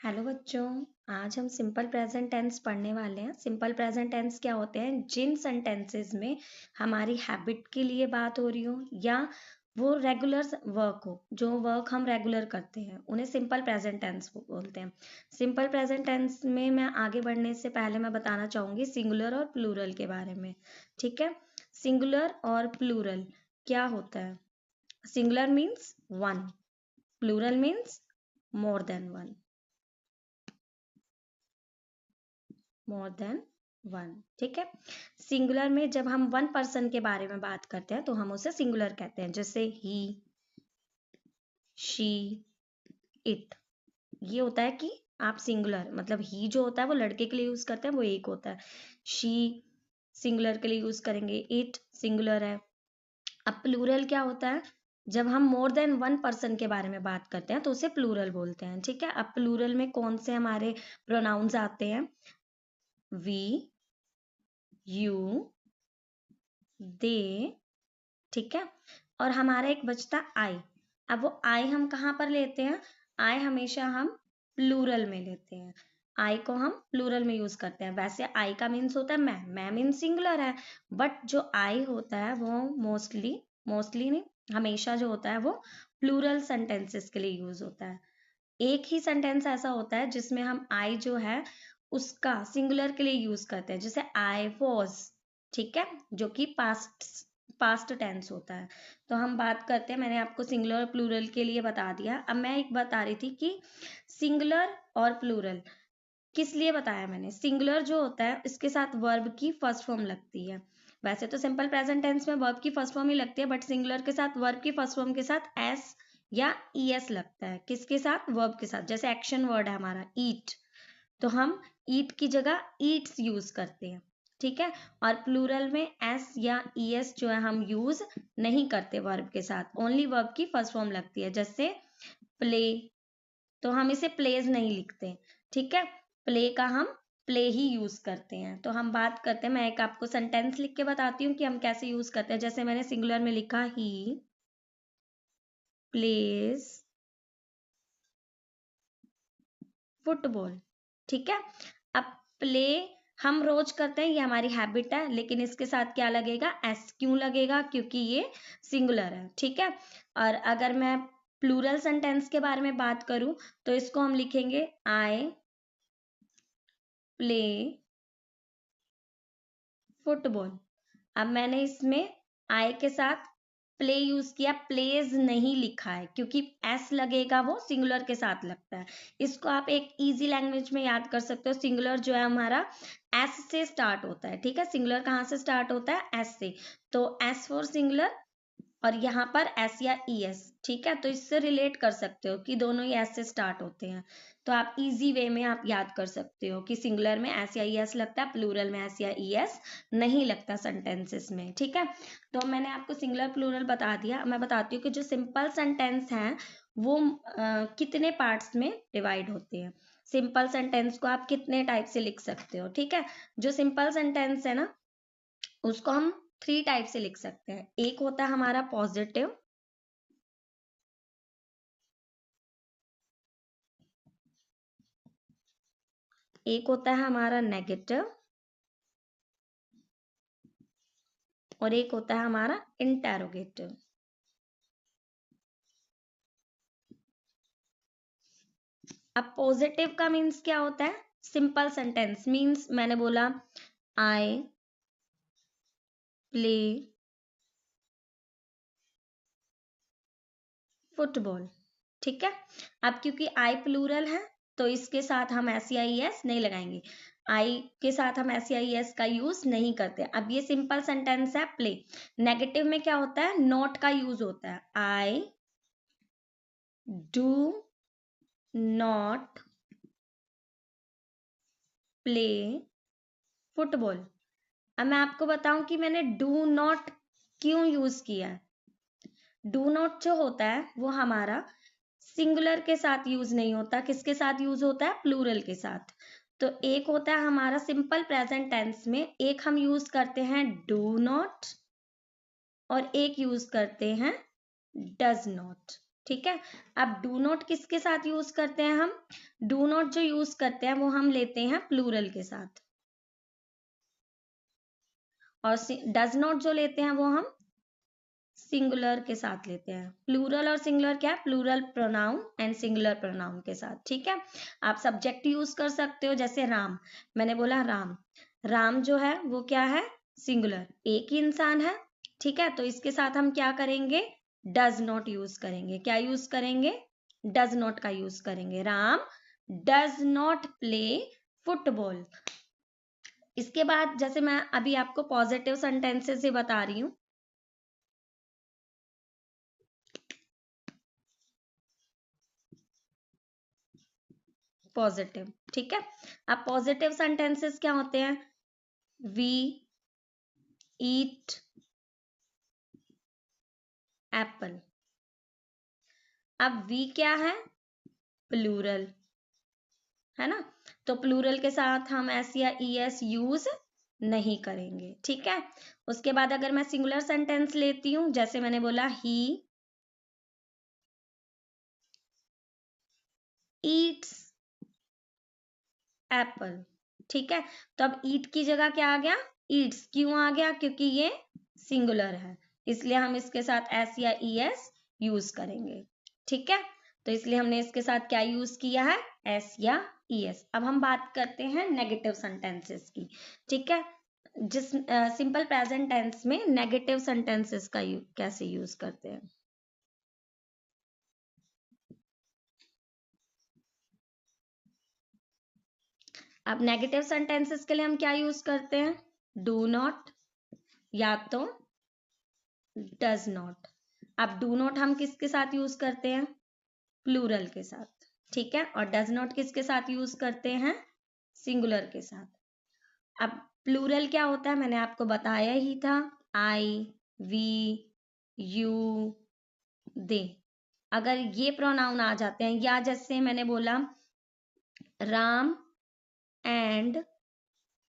Hello बच्चों। आज हम सिंपल प्रेजेंट टेंस पढ़ने वाले हैं। सिंपल प्रेजेंट टेंस क्या होते हैं? जिन सेंटेंसेस में हमारी हैबिट के लिए बात हो रही हो या वो रेगुलर वर्क हो, जो वर्क हम रेगुलर करते हैं, उन्हें सिंपल प्रेजेंट टेंस बोलते हैं। सिंपल प्रेजेंट टेंस में मैं आगे बढ़ने से पहले मैं बताना चाहूंगी सिंगुलर और प्लूरल के बारे में। ठीक है, सिंगुलर और प्लूरल क्या होता है? Singular means one, plural means more than one, more than one. ठीक है, सिंगुलर में जब हम वन पर्सन के बारे में बात करते हैं तो हम उसे सिंगुलर कहते हैं, जैसे ही, शी, इट। ये होता है कि आप सिंगुलर, मतलब ही जो होता है वो लड़के के लिए यूज करते हैं, वो एक होता है। शी सिंगुलर के लिए यूज करेंगे, इट सिंगुलर है। अब प्लूरल क्या होता है? जब हम मोर देन वन पर्सन के बारे में बात करते हैं तो उसे प्लूरल बोलते हैं। ठीक है, अब प्लूरल में कौन से हमारे प्रोनाउंस आते हैं? वी, यू, दे। ठीक है, और हमारा एक बचता आई। अब वो आई हम कहाँ पर लेते हैं? आई हमेशा हम प्लूरल में लेते हैं। आई को हम प्लूरल में यूज करते हैं। वैसे आई का मीन्स होता है मैं मीन्स सिंगुलर है, बट जो आई होता है वो मोस्टली नहीं, हमेशा जो होता है वो प्लूरल सेंटेंसेस के लिए यूज होता है। एक ही सेंटेंस ऐसा होता है जिसमें हम आई जो है उसका सिंगुलर के लिए यूज करते हैं, जैसे आई वॉज। ठीक है, जो कि पास्ट टेंस होता है। तो हम बात करते हैं, मैंने आपको सिंगुलर और प्लूरल के लिए बता दिया। अब मैं एक बता रही थी कि सिंगुलर और प्लूरल किस लिए बताया मैंने। सिंगुलर जो होता है इसके साथ वर्ब की फर्स्ट फॉर्म लगती है। वैसे तो सिंपल प्रेजेंट टेंस में वर्ब की फर्स्ट फॉर्म ही लगती है, बट सिंगुलर के साथ वर्ब की फर्स्ट फॉर्म के साथ एस या ईएस लगता है। किसके साथ? वर्ब के साथ। जैसे एक्शन वर्ड है हमारा ईट, तो हम ईट की जगह ईट्स यूज करते हैं। ठीक है, और प्लूरल में एस या ईएस जो है हम यूज नहीं करते वर्ब के साथ, ओनली वर्ब की फर्स्ट फॉर्म लगती है। जैसे प्ले, तो हम इसे प्लेज नहीं लिखते। ठीक है, प्ले का हम प्ले ही यूज करते हैं। तो हम बात करते हैं, मैं एक आपको सेंटेंस लिख के बताती हूँ कि हम कैसे यूज करते हैं। जैसे मैंने सिंगुलर में लिखा ही प्लेज फुटबॉल। ठीक है, अब प्ले हम रोज करते हैं, ये हमारी हैबिट है, लेकिन इसके साथ क्या लगेगा? एस क्यों लगेगा? क्योंकि ये सिंगुलर है। ठीक है, और अगर मैं प्लूरल सेंटेंस के बारे में बात करूं तो इसको हम लिखेंगे आई प्ले फुटबॉल। अब मैंने इसमें आई के साथ प्ले यूज किया, प्लेज नहीं लिखा है, क्योंकि एस लगेगा, वो सिंगुलर के साथ लगता है। इसको आप एक इजी लैंग्वेज में याद कर सकते हो। सिंगुलर जो है हमारा एस से स्टार्ट होता है। ठीक है, सिंगुलर कहाँ से स्टार्ट होता है? एस से। तो एस फॉर सिंगुलर, और यहाँ पर एस या ई एस। ठीक है, तो इससे रिलेट कर सकते हो कि दोनों ही एस से स्टार्ट होते हैं। तो आप इजी वे में आप याद कर सकते हो कि सिंगुलर में एस या ई एस लगता है, प्लूरल में एस या ई एस नहीं लगता सेंटेंसेस में। ठीक है, तो मैंने आपको सिंगुलर प्लूरल बता दिया। मैं बताती हूँ कि जो सिंपल सेंटेंस हैं वो कितने पार्ट्स में डिवाइड होते हैं। सिंपल सेंटेंस को आप कितने टाइप से लिख सकते हो? ठीक है, जो सिंपल सेंटेंस है ना उसको हम थ्री टाइप से लिख सकते हैं। एक होता है हमारा पॉजिटिव, एक होता है हमारा नेगेटिव, और एक होता है हमारा इंटेरोगेटिव। अब पॉजिटिव का मीन्स क्या होता है? सिंपल सेंटेंस मीन्स मैंने बोला आई प्ले फुटबॉल। ठीक है, अब क्योंकि आई प्लूरल है तो इसके साथ हम एस या ई एस नहीं लगाएंगे। आई के साथ हम एस या ई एस का यूज नहीं करते। अब ये सिंपल सेंटेंस है प्ले। नेगेटिव में क्या होता है? नॉट का यूज होता है। I do not play football. अब मैं आपको बताऊं कि मैंने डू नॉट क्यों यूज किया है। डू नॉट जो होता है वो हमारा सिंगुलर के साथ यूज नहीं होता, किसके साथ यूज होता है? प्लूरल के साथ। तो एक होता है हमारा सिंपल प्रेजेंट टेंस में, एक हम यूज करते हैं डू नॉट और एक यूज करते हैं डज नॉट। ठीक है। अब डू नॉट किसके साथ यूज करते हैं हम? डू नॉट जो यूज करते हैं वो हम लेते हैं प्लूरल के साथ, और डज नॉट जो लेते हैं वो हम सिंगुलर के साथ लेते हैं। प्लूरल और सिंगुलर क्या है? Plural pronoun and singular pronoun के साथ, ठीक है। आप सब्जेक्ट यूज कर सकते हो, जैसे राम, मैंने बोला राम, राम जो है वो क्या है? सिंगुलर, एक ही इंसान है, ठीक है। तो इसके साथ हम क्या करेंगे? डज नॉट यूज करेंगे। क्या यूज करेंगे? डज नॉट का यूज करेंगे। Ram does not play football. इसके बाद जैसे मैं अभी आपको पॉजिटिव सेंटेंसेस ही बता रही हूँ, पॉजिटिव, ठीक है। अब पॉजिटिव सेंटेंसेस क्या होते हैं? We eat apple. अब वी क्या है? प्लूरल, है ना। तो प्लूरल के साथ हम एस या ई एस यूज नहीं करेंगे, ठीक है। उसके बाद अगर मैं सिंगुलर सेंटेंस लेती हूं, जैसे मैंने बोला ही ईट्स एप्पल, ठीक है। तो अब ईट की जगह क्या आ गया? ईट्स। क्यों आ गया? क्योंकि ये सिंगुलर है, इसलिए हम इसके साथ एस या ई एस यूज करेंगे, ठीक है। तो इसलिए हमने इसके साथ क्या यूज किया है? एस या ई एस। अब हम बात करते हैं नेगेटिव सेंटेंसेस की, ठीक है। जिस सिंपल प्रेजेंट टेंस में नेगेटिव सेंटेंसेस का कैसे यूज करते हैं? अब नेगेटिव सेंटेंसेस के लिए हम क्या यूज करते हैं? डू नॉट या तो डज नॉट। अब डू नॉट हम किसके साथ यूज करते हैं? प्लूरल के साथ, ठीक है। और डज नॉट किसके साथ यूज करते हैं? सिंगुलर के साथ। अब प्लूरल क्या होता है? मैंने आपको बताया ही था, आई, वी, यू, दे। अगर ये प्रोनाउन आ जाते हैं, या जैसे मैंने बोला Ram and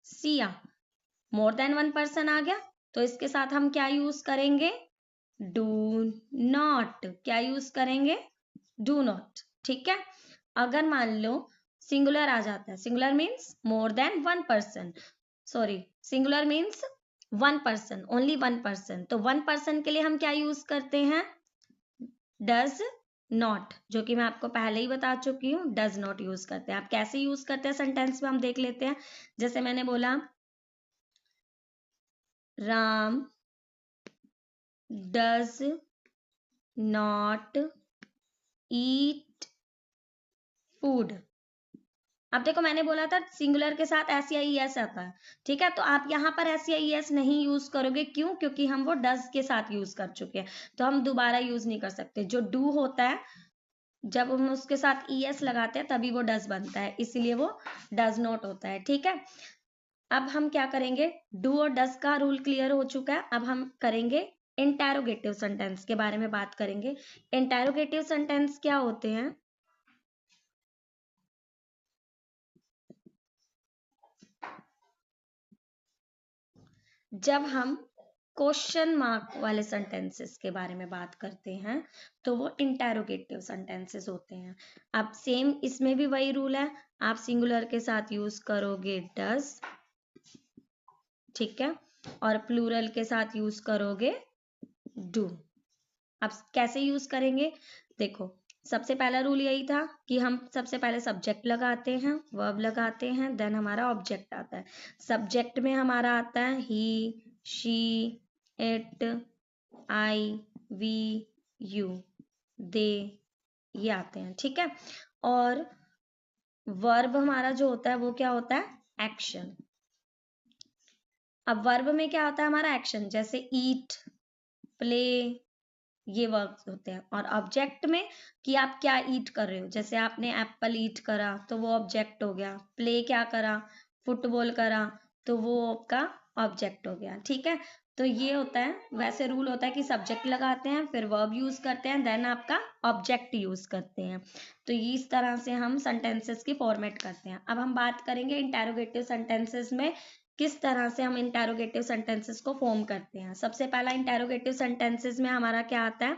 Siya, more than one person आ गया, तो इसके साथ हम क्या यूज करेंगे? Do not. क्या यूज करेंगे? डू नॉट, ठीक है। अगर मान लो सिंगुलर आ जाता है, singular means more than one person, sorry, singular means one person, only one person, तो वन पर्सन के लिए हम क्या यूज करते हैं? डज नॉट, जो कि मैं आपको पहले ही बता चुकी हूँ, डज नॉट यूज करते हैं। आप कैसे यूज करते हैं सेंटेंस में हम देख लेते हैं। जैसे मैंने बोला Ram does not eat food. अब देखो मैंने बोला था सिंगुलर के साथ एस या ई एस आता है, ठीक है। तो आप यहाँ पर एस या ई एस नहीं यूज करोगे, क्यों? क्योंकि हम वो डज के साथ यूज कर चुके हैं, तो हम दोबारा यूज नहीं कर सकते। जो डू होता है, जब हम उसके साथ ई एस लगाते हैं तभी वो डज बनता है, इसीलिए वो डज नॉट होता है, ठीक है। अब हम क्या करेंगे? डू और डज का रूल क्लियर हो चुका है। अब हम करेंगे इंटेरोगेटिव सेंटेंस के बारे में बात करेंगे। इंटेरोगेटिव सेंटेंस क्या होते हैं? जब हम क्वेश्चन मार्क वाले सेंटेंसेस के बारे में बात करते हैं तो वो इंटेरोगेटिव सेंटेंसेस होते हैं। अब सेम इसमें भी वही रूल है, आप सिंगुलर के साथ यूज करोगे डज, ठीक है, और प्लूरल के साथ यूज करोगे डू। अब कैसे यूज करेंगे? देखो, सबसे पहला रूल यही था कि हम सबसे पहले सब्जेक्ट लगाते हैं, वर्ब लगाते हैं, देन हमारा ऑब्जेक्ट आता है। सब्जेक्ट में हमारा आता है he, she, it, I, we, you, they, ये आते हैं, ठीक है। और वर्ब हमारा जो होता है वो क्या होता है? एक्शन। अब वर्ब में क्या होता है? हमारा एक्शन, जैसे ईट, प्ले, ये वर्ब्स होते हैं। और ऑब्जेक्ट में कि आप क्या ईट कर रहे हो, जैसे आपने एप्पल ईट करा तो वो ऑब्जेक्ट हो गया, प्ले क्या करा, फुटबॉल करा, तो वो आपका ऑब्जेक्ट हो गया, ठीक है। तो ये होता है, वैसे रूल होता है कि सब्जेक्ट लगाते हैं, फिर वर्ब यूज करते हैं, देन आपका ऑब्जेक्ट यूज करते हैं। तो इस तरह से हम सेंटेंसेस की फॉर्मेट करते हैं। अब हम बात करेंगे इंटेरोगेटिव सेंटेंसेस में किस तरह से हम इंटेरोगेटिव सेंटेंसेस को फॉर्म करते हैं। सबसे पहला इंटेरोगेटिव सेंटेंसेस में हमारा क्या आता है?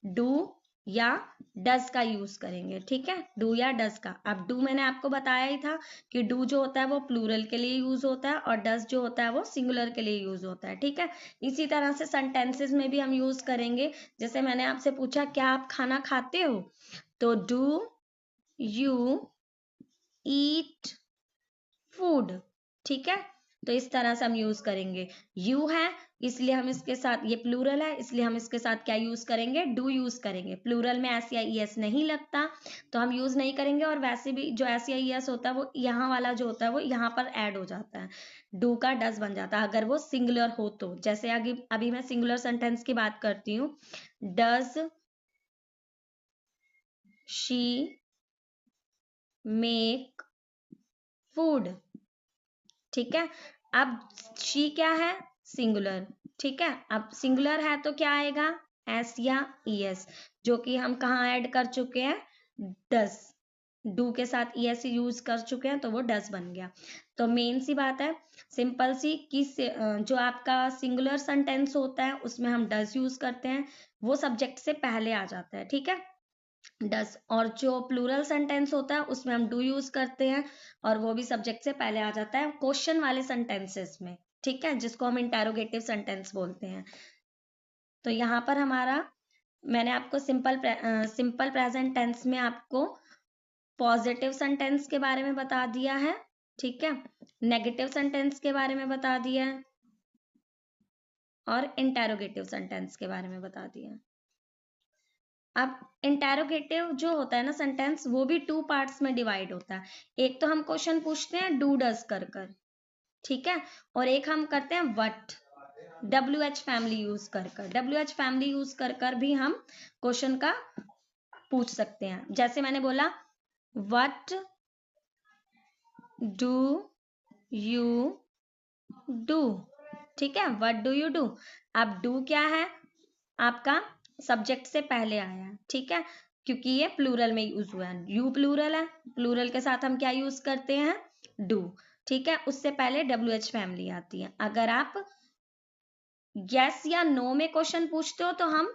डू या डज का यूज करेंगे, ठीक है, डू या डज का। अब डू मैंने आपको बताया ही था कि डू जो होता है वो प्लूरल के लिए यूज होता है और डज जो होता है वो सिंगुलर के लिए यूज होता है, ठीक है। इसी तरह से सेंटेंसेस में भी हम यूज करेंगे। जैसे मैंने आपसे पूछा क्या आप खाना खाते हो, तो डू यू ईट फूड, ठीक है। तो इस तरह से हम यूज करेंगे। यू है इसलिए हम इसके साथ, ये प्लूरल है इसलिए हम इसके साथ क्या यूज करेंगे, डू यूज करेंगे। प्लूरल में एस या ई एस नहीं लगता तो हम यूज नहीं करेंगे, और वैसे भी जो एस या ई एस होता है वो यहाँ वाला जो होता है वो यहाँ पर ऐड हो जाता है, डू का डज बन जाता है अगर वो सिंगुलर हो तो। जैसे आगे अभी मैं सिंगुलर सेंटेंस की बात करती हूँ, डज शी मेक फूड, ठीक है। अब शी क्या है, सिंगुलर, ठीक है। अब सिंगुलर है तो क्या आएगा, एस या ई एस, जो कि हम कहाँ ऐड कर चुके हैं, डस, डू के साथ ई एस यूज कर चुके हैं तो वो डस बन गया। तो मेन सी बात है, सिंपल सी, कि जो आपका सिंगुलर सेंटेंस होता है उसमें हम डस यूज करते हैं, वो सब्जेक्ट से पहले आ जाता है, ठीक है, डस। और जो प्लूरल सेंटेंस होता है उसमें हम डू यूज करते हैं और वो भी सब्जेक्ट से पहले आ जाता है क्वेश्चन वाले सेंटेंसेस में, ठीक है, जिसको हम इंटेरोगेटिव सेंटेंस बोलते हैं। तो यहाँ पर हमारा, मैंने आपको सिंपल प्रेजेंट टेंस में आपको पॉजिटिव सेंटेंस के बारे में बता दिया है, ठीक है, नेगेटिव सेंटेंस के बारे में बता दिया है और इंटेरोगेटिव सेंटेंस के बारे में बता दिया है। अब इंटेरोगेटिव जो होता है ना सेंटेंस, वो भी टू पार्ट्स में डिवाइड होता है। एक तो हम क्वेश्चन पूछते हैं डू डज कर कर, ठीक है, और एक हम करते हैं what, W H family use कर कर। डब्ल्यू एच फैमिली यूज कर कर भी हम क्वेश्चन का पूछ सकते हैं। जैसे मैंने बोला व्हाट डू यू डू, ठीक है, व्हाट डू यू डू। अब डू क्या है, आपका सब्जेक्ट से पहले आया है, ठीक है, क्योंकि ये प्लूरल में यूज हुआ है, यू प्लूरल है, प्लूरल के साथ हम क्या यूज करते हैं, डू, ठीक है, उससे पहले डब्ल्यू एच फैमिली आती है। अगर आप यस या नो में क्वेश्चन पूछते हो तो हम,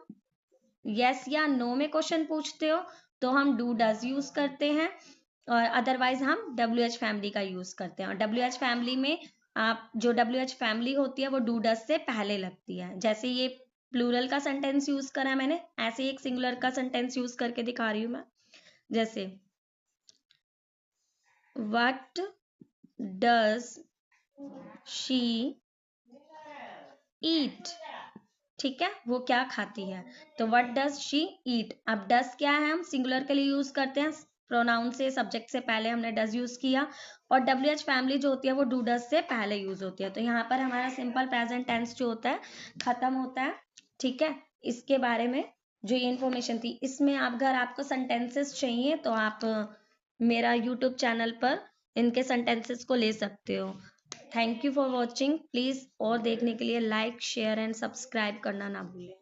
यस या नो में क्वेश्चन पूछते हो तो हम डू डज यूज करते हैं, और अदरवाइज हम डब्ल्यू एच फैमिली का यूज करते हैं। और डब्ल्यू एच फैमिली में आप, जो डब्ल्यू एच फैमिली होती है वो डू डज से पहले लगती है। जैसे ये प्लूरल का सेंटेंस यूज करा है मैंने, ऐसे ही एक सिंगुलर का सेंटेंस यूज करके दिखा रही हूं मैं। जैसे व्हाट डज शी ईट, ठीक है, वो क्या खाती है, तो व्हाट डज शी ईट। अब डज क्या है, हम सिंगुलर के लिए यूज करते हैं, प्रोनाउन से, सब्जेक्ट से पहले हमने डज यूज किया, और डब्ल्यू एच फैमिली जो होती है वो डू डज से पहले यूज होती है। तो यहाँ पर हमारा सिंपल प्रेजेंट टेंस जो होता है खत्म होता है, ठीक है। इसके बारे में जो ये इन्फॉर्मेशन थी, इसमें आप, अगर आपको सेंटेंसेस चाहिए तो आप मेरा यूट्यूब चैनल पर इनके सेंटेंसेस को ले सकते हो। Thank you for watching, please और देखने के लिए लाइक शेयर एंड सब्सक्राइब करना ना भूलें।